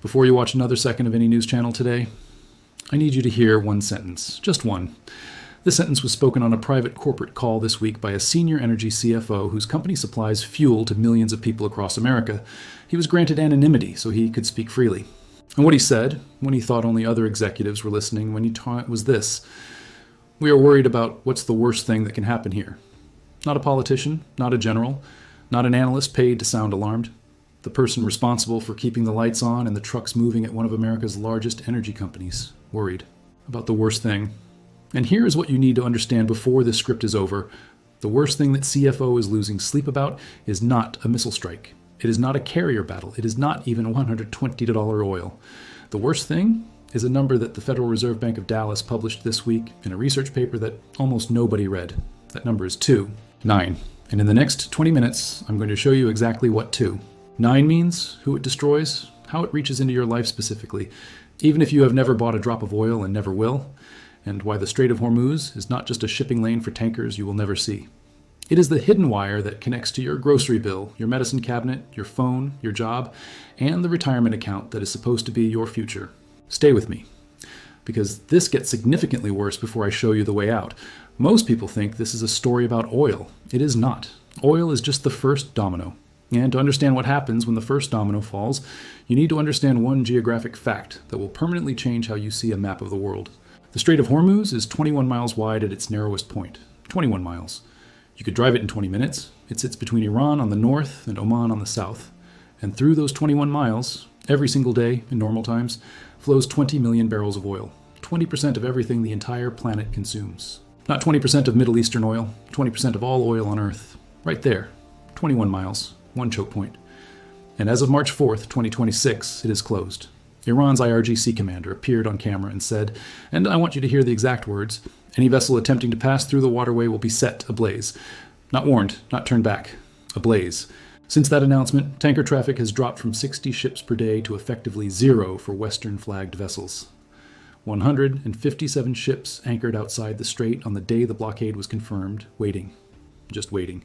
Before you watch another second of any news channel today, I need you to hear one sentence, just one. This sentence was spoken on a private corporate call this week by a senior energy CFO whose company supplies fuel to millions of people across America. He was granted anonymity so he could speak freely. And what he said, when he thought only other executives were listening, when he taught, was this: "We are worried about what's the worst thing that can happen here. Not a politician, not a general, not an analyst paid to sound alarmed. The person responsible for keeping the lights on and the trucks moving at one of America's largest energy companies. Worried about the worst thing. And here is what you need to understand before this script is over. The worst thing that CFO is losing sleep about is not a missile strike. It is not a carrier battle. It is not even $120 oil. The worst thing is a number that the Federal Reserve Bank of Dallas published this week in a research paper that almost nobody read. That number is 9. And in the next 20 minutes, I'm going to show you exactly what 9 means, who it destroys, how it reaches into your life specifically, even if you have never bought a drop of oil and never will, and why the Strait of Hormuz is not just a shipping lane for tankers you will never see. It is the hidden wire that connects to your grocery bill, your medicine cabinet, your phone, your job, and the retirement account that is supposed to be your future. Stay with me, because this gets significantly worse before I show you the way out. Most people think this is a story about oil. It is not. Oil is just the first domino. And to understand what happens when the first domino falls, you need to understand one geographic fact that will permanently change how you see a map of the world. The Strait of Hormuz is 21 miles wide at its narrowest point. 21 miles. You could drive it in 20 minutes. It sits between Iran on the north and Oman on the south. And through those 21 miles, every single day in normal times, flows 20 million barrels of oil. 20% of everything the entire planet consumes. Not 20% of Middle Eastern oil, 20% of all oil on Earth. Right there. 21 miles. One choke point. And as of March 4th, 2026, it is closed. Iran's IRGC commander appeared on camera and said, and I want you to hear the exact words, "Any vessel attempting to pass through the waterway will be set ablaze." Not warned, not turned back. Ablaze. Since that announcement, tanker traffic has dropped from 60 ships per day to effectively 0 for Western-flagged vessels. 157 ships anchored outside the strait on the day the blockade was confirmed, waiting. Just waiting.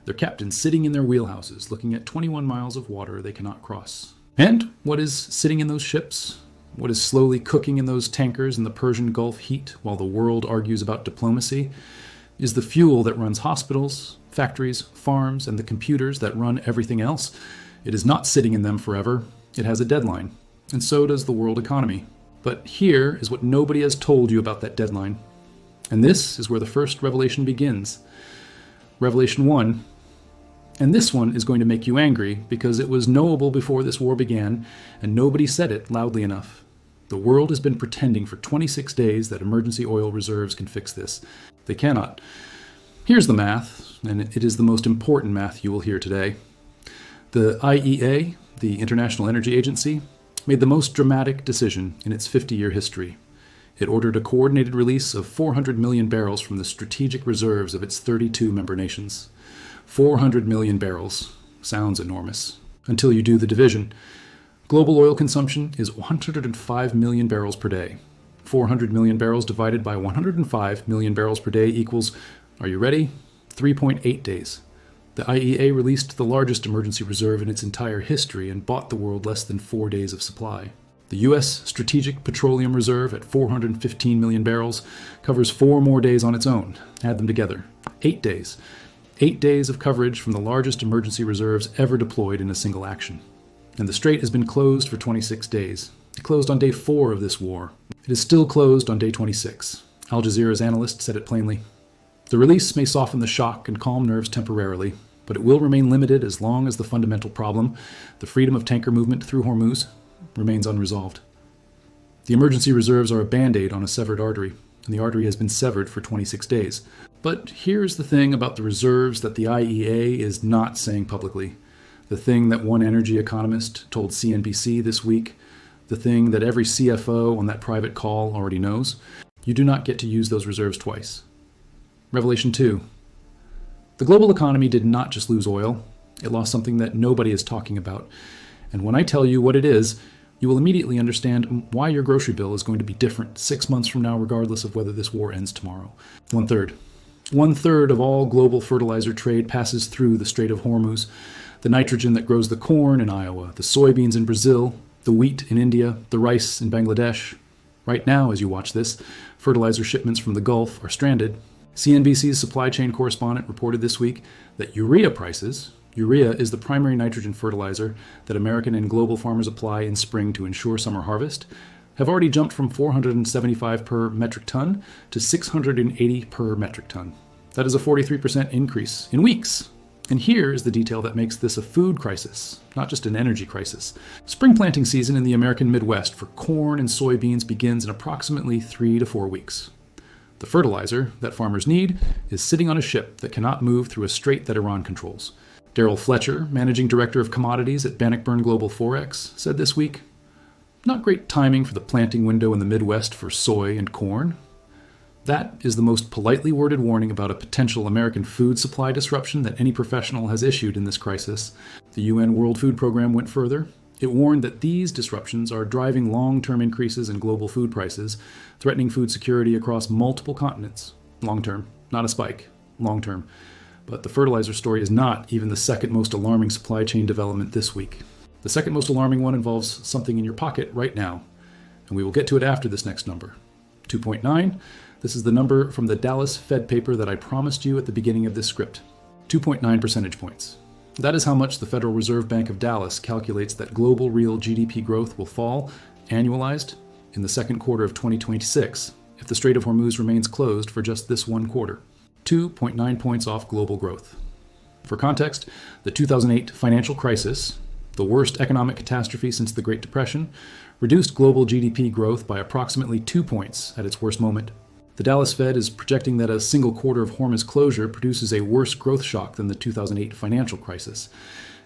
Their captains sitting in their wheelhouses, looking at 21 miles of water they cannot cross. And what is sitting in those ships? What is slowly cooking in those tankers in the Persian Gulf heat while the world argues about diplomacy? Is the fuel that runs hospitals, factories, farms, and the computers that run everything else. It is not sitting in them forever. It has a deadline. And so does the world economy. But here is what nobody has told you about that deadline. And this is where the first revelation begins. Revelation 1. And this one is going to make you angry because it was knowable before this war began and nobody said it loudly enough. The world has been pretending for 26 days that emergency oil reserves can fix this. They cannot. Here's the math, and it is the most important math you will hear today. The IEA, the International Energy Agency, made the most dramatic decision in its 50-year history. It ordered a coordinated release of 400 million barrels from the strategic reserves of its 32 member nations. 400 million barrels. Sounds enormous. Until you do the division. Global oil consumption is 105 million barrels per day. 400 million barrels divided by 105 million barrels per day equals, are you ready? 3.8 days. The IEA released the largest emergency reserve in its entire history and bought the world less than 4 days of supply. The U.S. Strategic Petroleum Reserve at 415 million barrels covers 4 more days on its own. Add them together. 8 days. 8 days of coverage from the largest emergency reserves ever deployed in a single action. And the strait has been closed for 26 days. It closed on day 4 of this war. It is still closed on day 26. Al Jazeera's analyst said it plainly. The release may soften the shock and calm nerves temporarily, but it will remain limited as long as the fundamental problem, the freedom of tanker movement through Hormuz, remains unresolved. The emergency reserves are a band-aid on a severed artery, and the artery has been severed for 26 days. But here's the thing about the reserves that the IEA is not saying publicly. The thing that one energy economist told CNBC this week, the thing that every CFO on that private call already knows. You do not get to use those reserves twice. Revelation 2. The global economy did not just lose oil. It lost something that nobody is talking about. And when I tell you what it is, you will immediately understand why your grocery bill is going to be different 6 months from now, regardless of whether this war ends tomorrow. 1/3. 1/3 of all global fertilizer trade passes through the Strait of Hormuz. The nitrogen that grows the corn in Iowa, the soybeans in Brazil, The wheat in India, the rice in Bangladesh. Right now, as you watch this, fertilizer shipments from the Gulf are stranded. CNBC's supply chain correspondent reported this week that urea prices, urea is the primary nitrogen fertilizer that American and global farmers apply in spring to ensure summer harvest, have already jumped from 475 per metric ton to 680 per metric ton. That is a 43% increase in weeks. And here is the detail that makes this a food crisis, not just an energy crisis. Spring planting season in the American Midwest for corn and soybeans begins in approximately 3 to 4 weeks. The fertilizer that farmers need is sitting on a ship that cannot move through a strait that Iran controls. Daryl Fletcher, managing director of commodities at Bannockburn Global Forex, said this week, "Not great timing for the planting window in the Midwest for soy and corn." That is the most politely worded warning about a potential American food supply disruption that any professional has issued in this crisis. The UN World Food Program went further. It warned that these disruptions are driving long-term increases in global food prices, threatening food security across multiple continents. Long-term, not a spike, long-term. But the fertilizer story is not even the second most alarming supply chain development this week. The second most alarming one involves something in your pocket right now, and we will get to it after this next number. 2.9. This is the number from the Dallas Fed paper that I promised you at the beginning of this script. 2.9 percentage points. That is how much the Federal Reserve Bank of Dallas calculates that global real GDP growth will fall, annualized, in the second quarter of 2026 if the Strait of Hormuz remains closed for just this one quarter. 2.9 points off global growth. For context, the 2008 financial crisis, the worst economic catastrophe since the Great Depression, reduced global GDP growth by approximately 2 points at its worst moment. The Dallas Fed is projecting that a single quarter of Hormuz closure produces a worse growth shock than the 2008 financial crisis.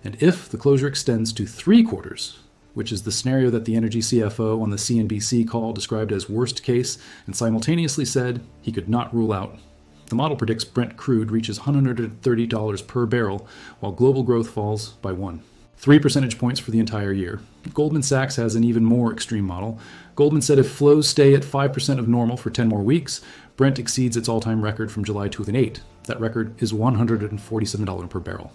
And if the closure extends to 3 quarters, which is the scenario that the energy CFO on the CNBC call described as worst case and simultaneously said he could not rule out, the model predicts Brent crude reaches $130 per barrel while global growth falls by 1. 3 percentage points for the entire year. Goldman Sachs has an even more extreme model. Goldman said if flows stay at 5% of normal for 10 more weeks, Brent exceeds its all-time record from July 2008. That record is $147 per barrel.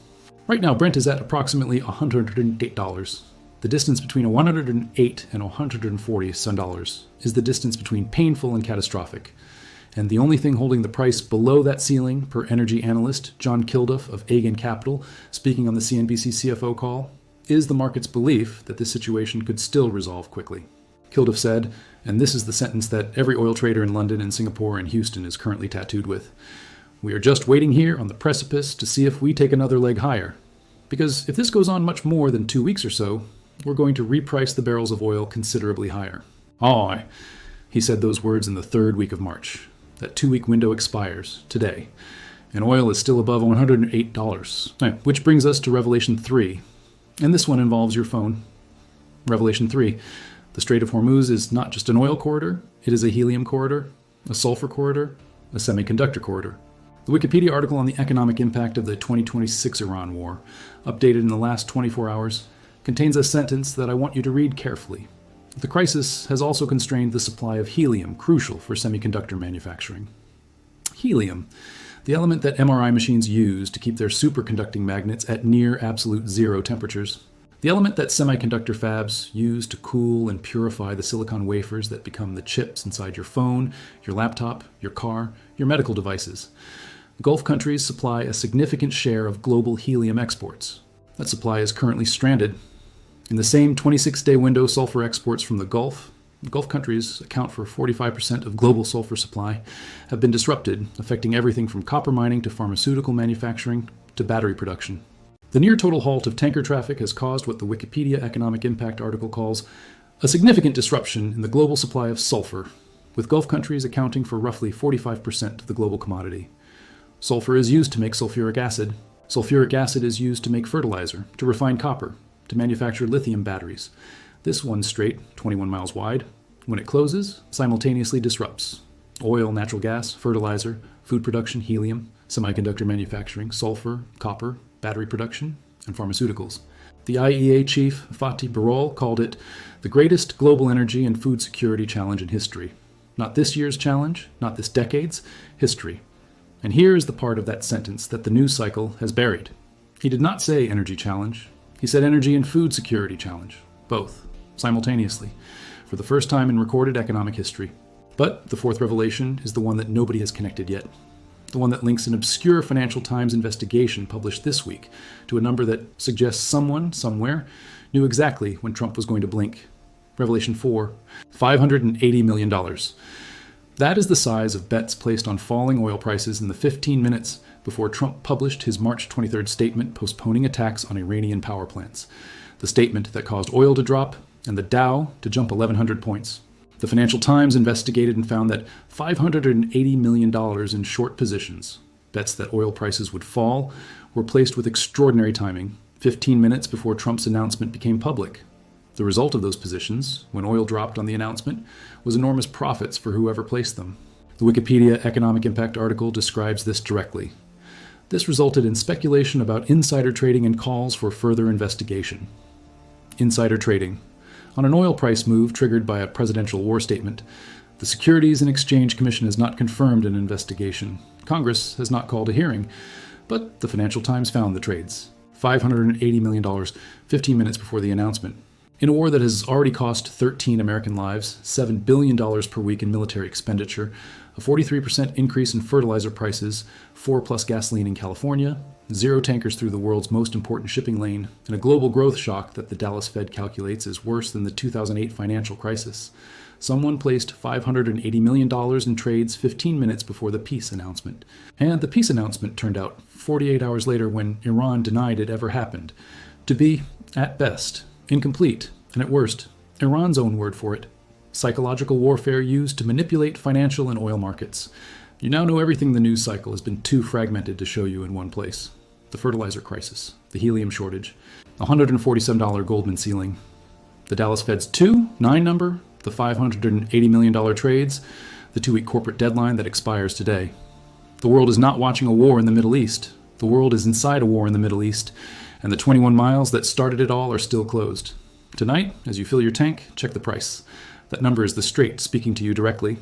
Right now, Brent is at approximately $108. The distance between $108 and $140 is the distance between painful and catastrophic. And the only thing holding the price below that ceiling, per energy analyst John Kilduff of Aegon Capital, speaking on the CNBC CFO call, is the market's belief that this situation could still resolve quickly. Kilduff said, and this is the sentence that every oil trader in London and Singapore and Houston is currently tattooed with, "We are just waiting here on the precipice to see if we take another leg higher. Because if this goes on much more than 2 weeks or so, we're going to reprice the barrels of oil considerably higher." He said those words in the 3rd week of March. That 2-week window expires today, and oil is still above $108. Which brings us to Revelation 3, and this one involves your phone. Revelation 3. The Strait of Hormuz is not just an oil corridor, it is a helium corridor, a sulfur corridor, a semiconductor corridor. The Wikipedia article on the economic impact of the 2026 Iran war, updated in the last 24 hours, contains a sentence that I want you to read carefully. The crisis has also constrained the supply of helium, crucial for semiconductor manufacturing. Helium, the element that MRI machines use to keep their superconducting magnets at near absolute zero temperatures. The element that semiconductor fabs use to cool and purify the silicon wafers that become the chips inside your phone, your laptop, your car, your medical devices. Gulf countries supply a significant share of global helium exports. That supply is currently stranded. In the same 26-day window, sulfur exports from the Gulf countries account for 45% of global sulfur supply, have been disrupted, affecting everything from copper mining to pharmaceutical manufacturing to battery production. The near-total halt of tanker traffic has caused what the Wikipedia economic impact article calls a significant disruption in the global supply of sulfur, with Gulf countries accounting for roughly 45% of the global commodity. Sulfur is used to make sulfuric acid. Sulfuric acid is used to make fertilizer, to refine copper, to manufacture lithium batteries. This one strait, 21 miles wide, when it closes, simultaneously disrupts oil, natural gas, fertilizer, food production, helium, semiconductor manufacturing, sulfur, copper, battery production, and pharmaceuticals. The IEA chief, Fatih Birol, called it the greatest global energy and food security challenge in history. Not this year's challenge, not this decade's, history. And here is the part of that sentence that the news cycle has buried. He did not say energy challenge. He said energy and food security challenge, both. simultaneously, for the first time in recorded economic history. But the fourth revelation is the one that nobody has connected yet. The one that links an obscure Financial Times investigation published this week to a number that suggests someone, somewhere, knew exactly when Trump was going to blink. Revelation 4, $580 million. That is the size of bets placed on falling oil prices in the 15 minutes before Trump published his March 23rd statement postponing attacks on Iranian power plants. The statement that caused oil to drop and the Dow to jump 1,100 points. The Financial Times investigated and found that $580 million in short positions, bets that oil prices would fall, were placed with extraordinary timing, 15 minutes before Trump's announcement became public. The result of those positions, when oil dropped on the announcement, was enormous profits for whoever placed them. The Wikipedia Economic Impact article describes this directly. This resulted in speculation about insider trading and calls for further investigation. Insider trading. On an oil price move triggered by a presidential war statement, the Securities and Exchange Commission has not confirmed an investigation. Congress has not called a hearing, but the Financial Times found the trades. $580 million, 15 minutes before the announcement. In a war that has already cost 13 American lives, $7 billion per week in military expenditure, a 43% increase in fertilizer prices, 4+ gasoline in California, 0 tankers through the world's most important shipping lane, and a global growth shock that the Dallas Fed calculates is worse than the 2008 financial crisis. Someone placed $580 million in trades 15 minutes before the peace announcement. And the peace announcement turned out 48 hours later, when Iran denied it ever happened, to be, at best, incomplete, and at worst, Iran's own word for it. Psychological warfare used to manipulate financial and oil markets. You now know everything the news cycle has been too fragmented to show you in one place. The fertilizer crisis, the helium shortage, $147 Goldman ceiling, the Dallas Fed's 9 number, the $580 million trades, the 2-week corporate deadline that expires today. The world is not watching a war in the Middle East. The world is inside a war in the Middle East, and the 21 miles that started it all are still closed. Tonight, as you fill your tank, check the price. That number is the Strait speaking to you directly.